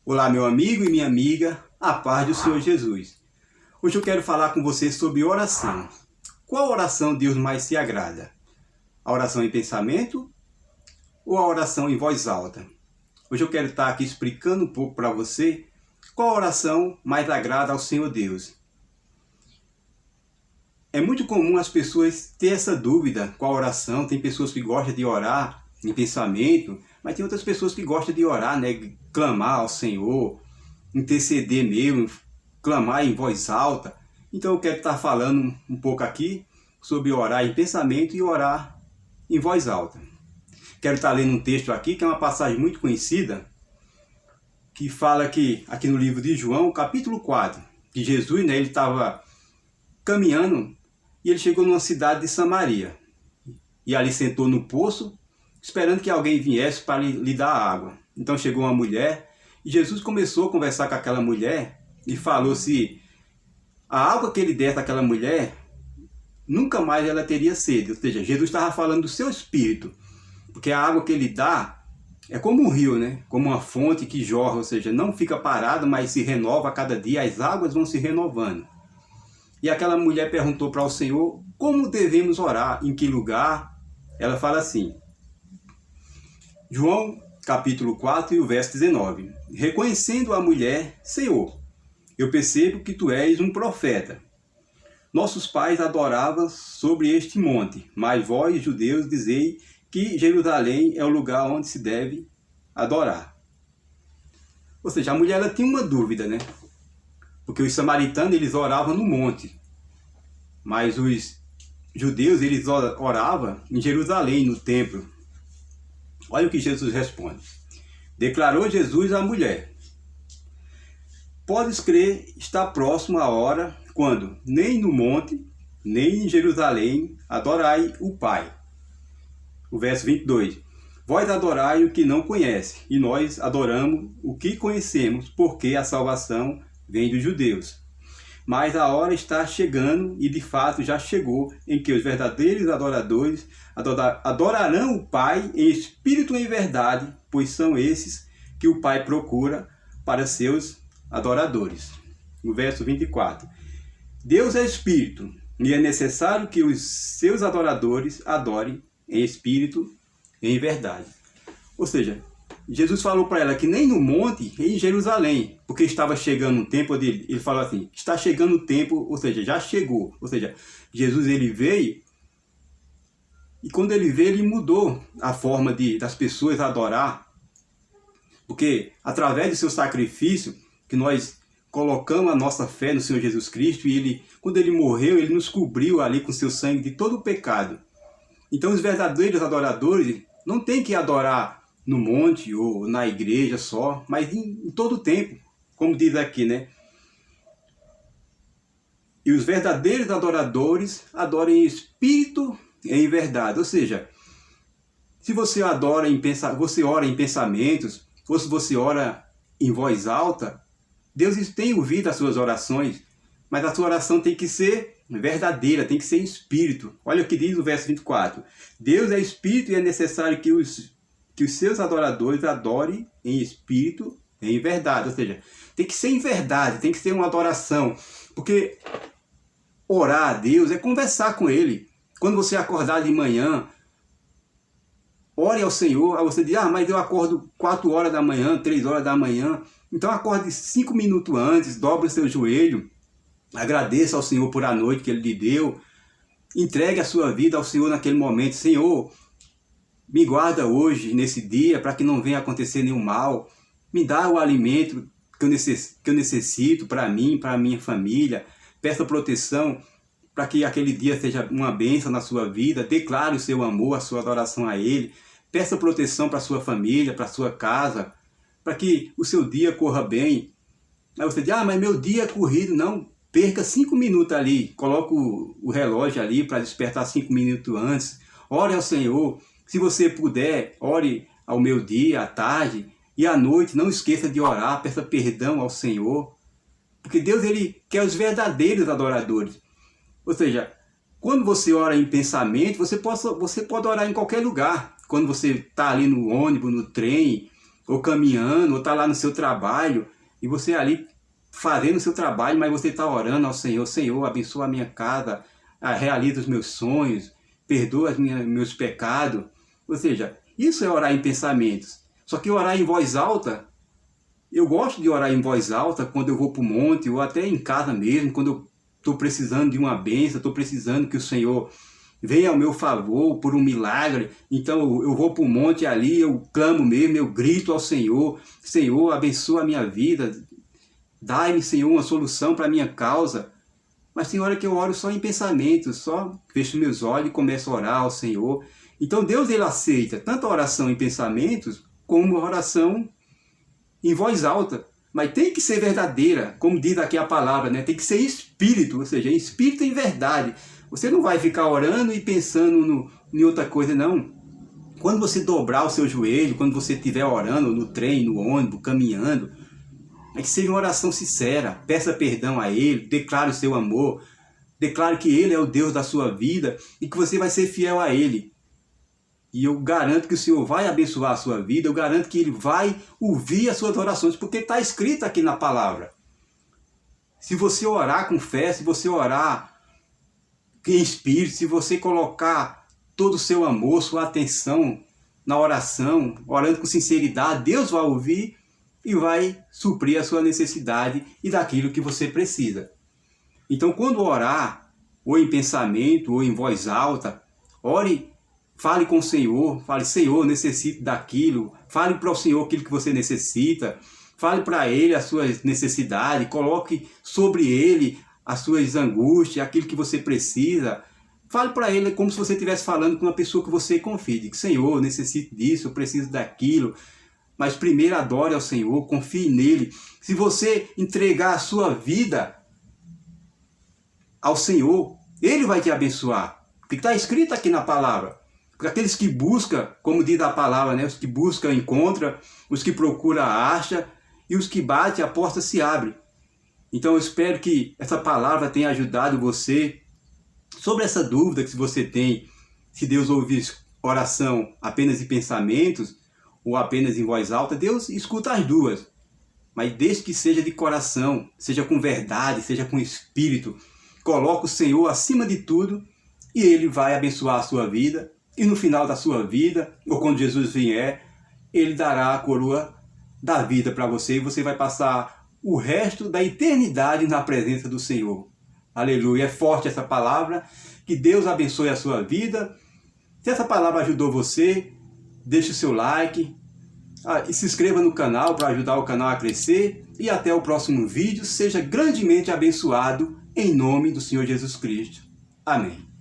Olá, meu amigo e minha amiga, a paz do Senhor Jesus. Hoje eu quero falar com você sobre oração. Qual oração Deus mais se agrada? A oração em pensamento ou a oração em voz alta? Hoje eu quero estar aqui explicando um pouco para você qual oração mais agrada ao Senhor Deus. É muito comum as pessoas ter essa dúvida qual oração. Tem pessoas que gostam de orar em pensamento, mas tem outras pessoas que gostam de orar, clamar ao Senhor, interceder mesmo, clamar em voz alta. Então eu quero estar falando um pouco aqui sobre orar em pensamento e orar em voz alta. Quero estar lendo um texto aqui, que é uma passagem muito conhecida, que fala que, aqui no livro de João, capítulo 4, que Jesus, ele estava caminhando e ele chegou numa cidade de Samaria. E ali sentou no poço, esperando que alguém viesse para lhe dar água. Então chegou uma mulher e Jesus começou a conversar com aquela mulher e falou se a água que ele desse àquela mulher, nunca mais ela teria sede. Ou seja, Jesus estava falando do seu espírito, porque a água que ele dá é como um rio, como uma fonte que jorra, ou seja, não fica parada, mas se renova a cada dia, as águas vão se renovando. E aquela mulher perguntou para o Senhor como devemos orar, em que lugar. Ela fala assim, João capítulo 4 e o verso 19. Reconhecendo a mulher, Senhor, eu percebo que tu és um profeta. Nossos pais adoravam sobre este monte, mas vós, judeus, dizei que Jerusalém é o lugar onde se deve adorar. Ou seja, a mulher ela tinha uma dúvida, porque os samaritanos eles oravam no monte, mas os judeus eles oravam em Jerusalém, no templo. Olha o que Jesus responde. Declarou Jesus à mulher: podes crer, está próxima a hora, quando nem no monte, nem em Jerusalém adorai o Pai. O verso 22. Vós adorai o que não conhece, e nós adoramos o que conhecemos, porque a salvação vem dos judeus. Mas a hora está chegando, e de fato já chegou, em que os verdadeiros adoradores adorarão o Pai em espírito e em verdade, pois são esses que o Pai procura para seus adoradores. No verso 24. Deus é espírito, e é necessário que os seus adoradores adorem em espírito e em verdade. Ou seja, Jesus falou para ela que nem no monte, em Jerusalém, porque estava chegando um tempo onde ele falou assim, está chegando o tempo, ou seja, já chegou. Ou seja, Jesus ele veio, e quando ele veio, ele mudou a forma das pessoas adorar, porque através do seu sacrifício, que nós colocamos a nossa fé no Senhor Jesus Cristo, e ele, quando ele morreu, ele nos cobriu ali com seu sangue de todo o pecado. Então os verdadeiros adoradores não têm que adorar no monte ou na igreja só, mas em todo o tempo, como diz aqui, E os verdadeiros adoradores adoram em espírito e em verdade. Ou seja, se você ora em pensamentos, ou se você ora em voz alta, Deus tem ouvido as suas orações, mas a sua oração tem que ser verdadeira, tem que ser em espírito. Olha o que diz o verso 24. Deus é espírito e é necessário que os seus adoradores adorem em espírito e em verdade. Ou seja, tem que ser em verdade, tem que ser uma adoração. Porque orar a Deus é conversar com Ele. Quando você acordar de manhã, ore ao Senhor. Aí você diz, mas eu acordo 4 horas da manhã, 3 horas da manhã. Então acorde 5 minutos antes, dobre o seu joelho, agradeça ao Senhor por a noite que Ele lhe deu, entregue a sua vida ao Senhor naquele momento. Senhor, me guarda hoje, nesse dia, para que não venha acontecer nenhum mal. Me dá o alimento que eu necessito para mim, para a minha família. Peça proteção para que aquele dia seja uma bênção na sua vida. Declare o seu amor, a sua adoração a Ele. Peça proteção para a sua família, para a sua casa, para que o seu dia corra bem. Aí você diz, mas meu dia é corrido. Não, perca 5 minutos ali. Coloque o relógio ali para despertar 5 minutos antes. Ore ao Senhor. Se você puder, ore ao meio-dia, à tarde e à noite. Não esqueça de orar, peça perdão ao Senhor. Porque Deus ele quer os verdadeiros adoradores. Ou seja, quando você ora em pensamento, você pode orar em qualquer lugar. Quando você está ali no ônibus, no trem, ou caminhando, ou está lá no seu trabalho, e você ali fazendo o seu trabalho, mas você está orando ao Senhor: Senhor, abençoa a minha casa, realiza os meus sonhos, perdoa meus pecados. Ou seja, isso é orar em pensamentos. Só que orar em voz alta, eu gosto de orar em voz alta quando eu vou para o monte, ou até em casa mesmo, quando eu estou precisando de uma bênção, estou precisando que o Senhor venha ao meu favor por um milagre. Então eu vou para o monte ali, eu clamo mesmo, eu grito ao Senhor: Senhor, abençoa a minha vida, dai-me, Senhor, uma solução para a minha causa. Mas tem hora que eu oro só em pensamentos, só fecho meus olhos e começo a orar ao Senhor. Então Deus, ele aceita tanto a oração em pensamentos, como a oração em voz alta. Mas tem que ser verdadeira, como diz aqui a palavra, né? Tem que ser espírito, ou seja, espírito em verdade. Você não vai ficar orando e pensando em outra coisa, não. Quando você dobrar o seu joelho, quando você estiver orando no trem, no ônibus, caminhando, é que seja uma oração sincera. Peça perdão a Ele, declare o seu amor, declare que Ele é o Deus da sua vida e que você vai ser fiel a Ele. E eu garanto que o Senhor vai abençoar a sua vida, eu garanto que Ele vai ouvir as suas orações, porque está escrito aqui na palavra. Se você orar com fé, se você orar em espírito, se você colocar todo o seu amor, sua atenção na oração, orando com sinceridade, Deus vai ouvir e vai suprir a sua necessidade e daquilo que você precisa. Então, quando orar, ou em pensamento, ou em voz alta, ore, fale com o Senhor, fale: Senhor, necessito daquilo, fale para o Senhor aquilo que você necessita, fale para Ele as suas necessidades, coloque sobre Ele as suas angústias, aquilo que você precisa. Fale para Ele como se você estivesse falando com uma pessoa que você confie. Diga: Senhor, eu necessito disso, eu preciso daquilo. Mas primeiro adore ao Senhor, confie nele. Se você entregar a sua vida ao Senhor, Ele vai te abençoar. Porque está escrito aqui na palavra. Porque aqueles que buscam, como diz a palavra, né? Os que buscam encontram, os que procuram acham, e os que batem a porta se abre. Então eu espero que essa palavra tenha ajudado você sobre essa dúvida que você tem, se Deus ouvir oração apenas em pensamentos ou apenas em voz alta. Deus escuta as duas, mas desde que seja de coração, seja com verdade, seja com espírito. Coloque o Senhor acima de tudo e Ele vai abençoar a sua vida. E no final da sua vida, ou quando Jesus vier, Ele dará a coroa da vida para você e você vai passar o resto da eternidade na presença do Senhor. Aleluia, é forte essa palavra. Que Deus abençoe a sua vida. Se essa palavra ajudou você, deixe o seu like e se inscreva no canal para ajudar o canal a crescer. E até o próximo vídeo. Seja grandemente abençoado em nome do Senhor Jesus Cristo. Amém.